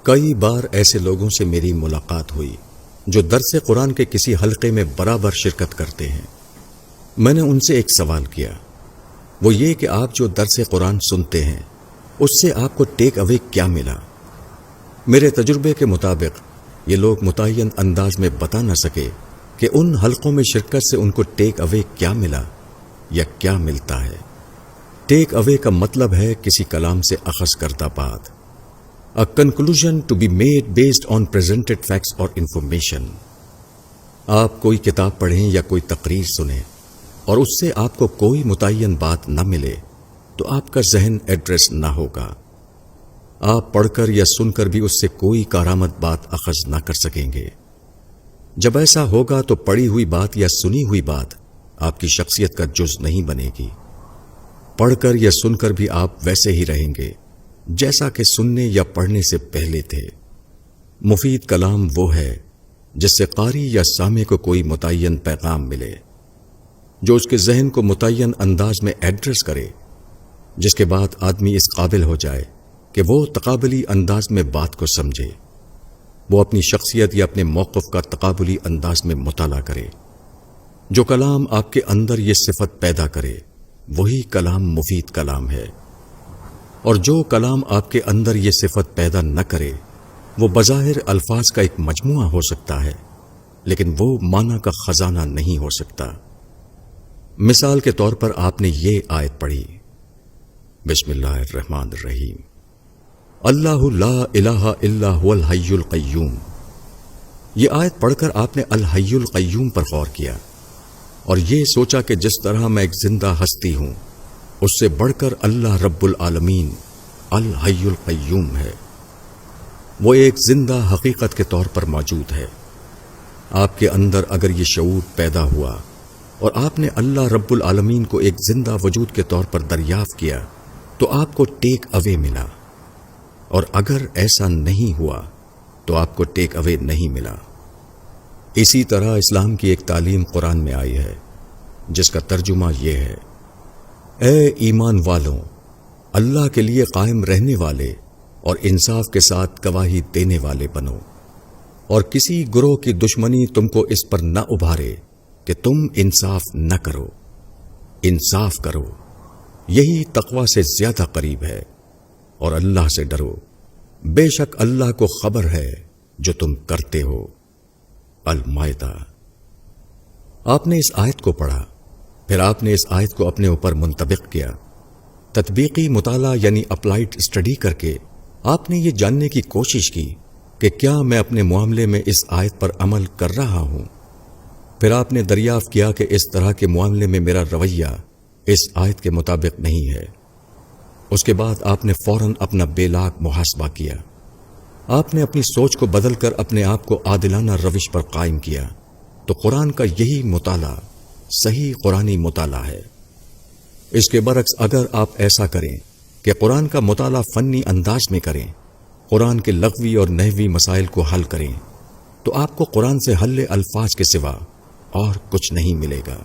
کئی بار ایسے لوگوں سے میری ملاقات ہوئی جو درس قرآن کے کسی حلقے میں برابر شرکت کرتے ہیں۔ میں نے ان سے ایک سوال کیا، وہ یہ کہ آپ جو درس قرآن سنتے ہیں اس سے آپ کو ٹیک اوے کیا ملا؟ میرے تجربے کے مطابق یہ لوگ متعین انداز میں بتا نہ سکے کہ ان حلقوں میں شرکت سے ان کو ٹیک اوے کیا ملا یا کیا ملتا ہے۔ ٹیک اوے کا مطلب ہے کسی کلام سے اخذ کردہ بات، a conclusion to be made based on presented facts or information۔ آپ کوئی کتاب پڑھیں یا کوئی تقریر سنیں اور اس سے آپ کو کوئی متعین بات نہ ملے تو آپ کا ذہن ایڈریس نہ ہوگا۔ آپ پڑھ کر یا سن کر بھی اس سے کوئی کارآمد بات اخذ نہ کر سکیں گے۔ جب ایسا ہوگا تو پڑھی ہوئی بات یا سنی ہوئی بات آپ کی شخصیت کا جز نہیں بنے گی۔ پڑھ کر یا سن کر بھی آپ ویسے ہی رہیں گے جیسا کہ سننے یا پڑھنے سے پہلے تھے۔ مفید کلام وہ ہے جس سے قاری یا سامع کو کوئی متعین پیغام ملے، جو اس کے ذہن کو متعین انداز میں ایڈریس کرے، جس کے بعد آدمی اس قابل ہو جائے کہ وہ تقابلی انداز میں بات کو سمجھے، وہ اپنی شخصیت یا اپنے موقف کا تقابلی انداز میں مطالعہ کرے۔ جو کلام آپ کے اندر یہ صفت پیدا کرے وہی کلام مفید کلام ہے، اور جو کلام آپ کے اندر یہ صفت پیدا نہ کرے وہ بظاہر الفاظ کا ایک مجموعہ ہو سکتا ہے لیکن وہ معنی کا خزانہ نہیں ہو سکتا۔ مثال کے طور پر آپ نے یہ آیت پڑھی، بسم اللہ الرحمن الرحیم، اللہ لا الہ الا هو الحی القیوم۔ یہ آیت پڑھ کر آپ نے الحی القیوم پر غور کیا اور یہ سوچا کہ جس طرح میں ایک زندہ ہستی ہوں اس سے بڑھ کر اللہ رب العالمین الحی القیوم ہے، وہ ایک زندہ حقیقت کے طور پر موجود ہے۔ آپ کے اندر اگر یہ شعور پیدا ہوا اور آپ نے اللہ رب العالمین کو ایک زندہ وجود کے طور پر دریافت کیا تو آپ کو ٹیک اوے ملا، اور اگر ایسا نہیں ہوا تو آپ کو ٹیک اوے نہیں ملا۔ اسی طرح اسلام کی ایک تعلیم قرآن میں آئی ہے جس کا ترجمہ یہ ہے، اے ایمان والوں، اللہ کے لیے قائم رہنے والے اور انصاف کے ساتھ گواہی دینے والے بنو، اور کسی گروہ کی دشمنی تم کو اس پر نہ ابھارے کہ تم انصاف نہ کرو، انصاف کرو، یہی تقوی سے زیادہ قریب ہے، اور اللہ سے ڈرو، بے شک اللہ کو خبر ہے جو تم کرتے ہو۔ المائدہ۔ آپ نے اس آیت کو پڑھا، پھر آپ نے اس آیت کو اپنے اوپر منطبق کیا۔ تطبیقی مطالعہ یعنی اپلائیڈ اسٹڈی کر کے آپ نے یہ جاننے کی کوشش کی کہ کیا میں اپنے معاملے میں اس آیت پر عمل کر رہا ہوں۔ پھر آپ نے دریافت کیا کہ اس طرح کے معاملے میں میرا رویہ اس آیت کے مطابق نہیں ہے۔ اس کے بعد آپ نے فوراً اپنا بے لاگ محاسبہ کیا۔ آپ نے اپنی سوچ کو بدل کر اپنے آپ کو عادلانہ روش پر قائم کیا تو قرآن کا یہی مطالعہ صحیح قرآنی مطالعہ ہے۔ اس کے برعکس اگر آپ ایسا کریں کہ قرآن کا مطالعہ فنی انداز میں کریں، قرآن کے لغوی اور نحوی مسائل کو حل کریں، تو آپ کو قرآن سے حل الفاظ کے سوا اور کچھ نہیں ملے گا۔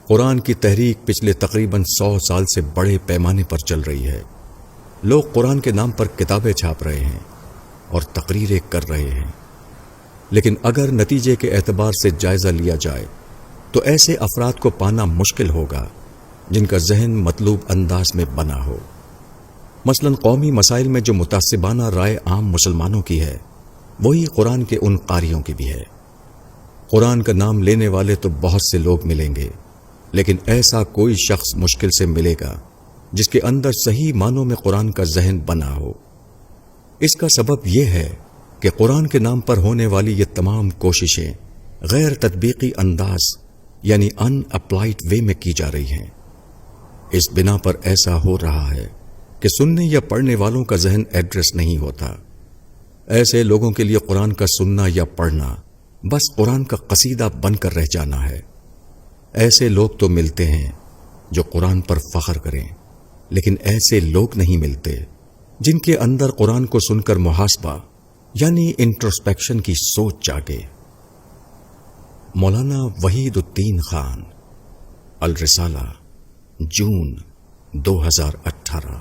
قرآن کی تحریک پچھلے تقریباً 100 سال سے بڑے پیمانے پر چل رہی ہے۔ لوگ قرآن کے نام پر کتابیں چھاپ رہے ہیں اور تقریریں کر رہے ہیں، لیکن اگر نتیجے کے اعتبار سے جائزہ لیا جائے تو ایسے افراد کو پانا مشکل ہوگا جن کا ذہن مطلوب انداز میں بنا ہو۔ مثلا قومی مسائل میں جو متعصبانہ رائے عام مسلمانوں کی ہے وہی قرآن کے ان قاریوں کی بھی ہے۔ قرآن کا نام لینے والے تو بہت سے لوگ ملیں گے، لیکن ایسا کوئی شخص مشکل سے ملے گا جس کے اندر صحیح معنوں میں قرآن کا ذہن بنا ہو۔ اس کا سبب یہ ہے کہ قرآن کے نام پر ہونے والی یہ تمام کوششیں غیر تطبیقی انداز یعنی ان اپلائیڈ وے میں کی جا رہی ہیں۔ اس بنا پر ایسا ہو رہا ہے کہ سننے یا پڑھنے والوں کا ذہن ایڈریس نہیں ہوتا۔ ایسے لوگوں کے لیے قرآن کا سننا یا پڑھنا بس قرآن کا قصیدہ بن کر رہ جانا ہے۔ ایسے لوگ تو ملتے ہیں جو قرآن پر فخر کریں، لیکن ایسے لوگ نہیں ملتے جن کے اندر قرآن کو سن کر محاسبہ یعنی انٹروسپیکشن کی سوچ جاگے۔ مولانا وحید الدین خان، الرسالہ، جون 2018۔